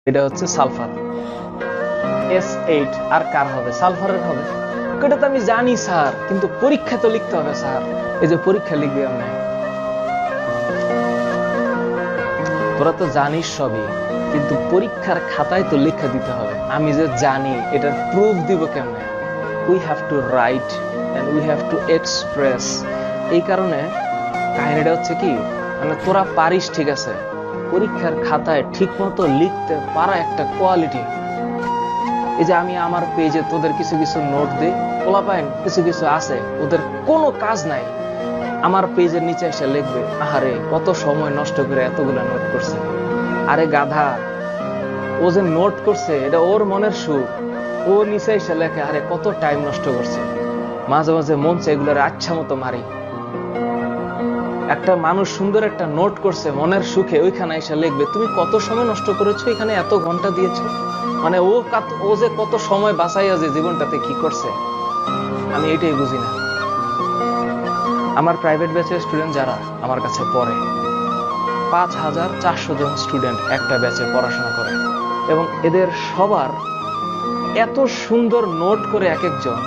এটা হচ্ছে sulphur. S8 আর কার হবে? সালফারের হবে। এটা তো আমি জানি স্যার, কিন্তু পরীক্ষা তো লিখতে হবে স্যার। এই যে পরীক্ষা লিখবে আমি, তোরা তো জানিস সবই, কিন্তু পরীক্ষার খাতায় তো লেখা দিতে হবে। আমি যে জানি এটার প্রুফ দিব কেমনে? We have to write and we have to express. এই কারণে কাহিনীটা হচ্ছে কি, মানে তোরা পারিস ঠিক আছে, পরীক্ষার খাতায় ঠিক মতো লিখতে পারা একটা কোয়ালিটি। এই যে আমি আমার পেজে তোদের কিছু কিছু নোট দিই, পোলাপাইন কিছু কিছু আছে ওদের কোনো কাজ নাই, আমার পেজের নিচে এসে লিখবে আহারে কত সময় নষ্ট করে এতগুলা নোট করছে। আরে গাধা, ও যে নোট করছে এটা ওর মনের সুখ, ও নিচে এসে লেখে আরে কত টাইম নষ্ট করছে। মাঝে মাঝে মন চাই এগুলোর আচ্ছা মতো মারি। একটা মানুষ সুন্দর একটা নোট করছে মনের সুখে, ওইখানে এসে লিখবে তুমি কত সময় নষ্ট করেছো, এখানে এত ঘন্টা দিয়েছো। মানে ও যে কত সময় বাঁচাইয়া যে জীবনটাতে কি করছে, আমি এটাই বুঝি না। আমার প্রাইভেট ব্যাচের স্টুডেন্ট যারা আমার কাছে পড়ে, 5400 জন স্টুডেন্ট একটা ব্যাচে পড়াশোনা করে, এবং এদের সবার এত সুন্দর নোট করে এক একজন।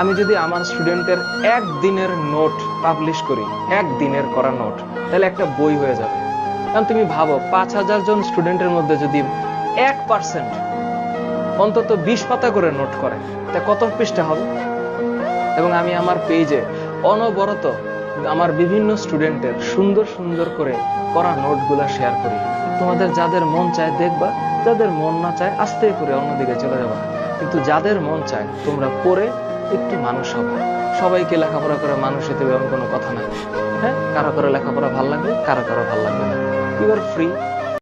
আমি যদি আমার স্টুডেন্টের একদিনের নোট পাবলিশ করি, একদিনের করা নোট, তাহলে একটা বই হয়ে যাবে। কারণ তুমি ভাবো 5000 জন স্টুডেন্টের মধ্যে যদি 1% অন্তত 20 পাতা করে নোট করে, তা কত পৃষ্ঠা হবে? এবং আমি আমার পেজে অনবরত আমার বিভিন্ন স্টুডেন্টের সুন্দর সুন্দর করে করা নোটগুলা শেয়ার করি। তোমাদের যাদের মন চায় দেখবা, যাদের মন না চায় আস্তে করে অন্যদিকে চলে যাবা। কিন্তু যাদের মন চায় তোমরা পড়ে একটু মানুষ হবে। সবাইকে লেখাপড়া করে মানুষ হতে হবে এমন কোনো কথা নাই। হ্যাঁ, কারো কারো লেখাপড়া ভালো লাগবে, কারো কারো ভালো লাগবে না। You are free.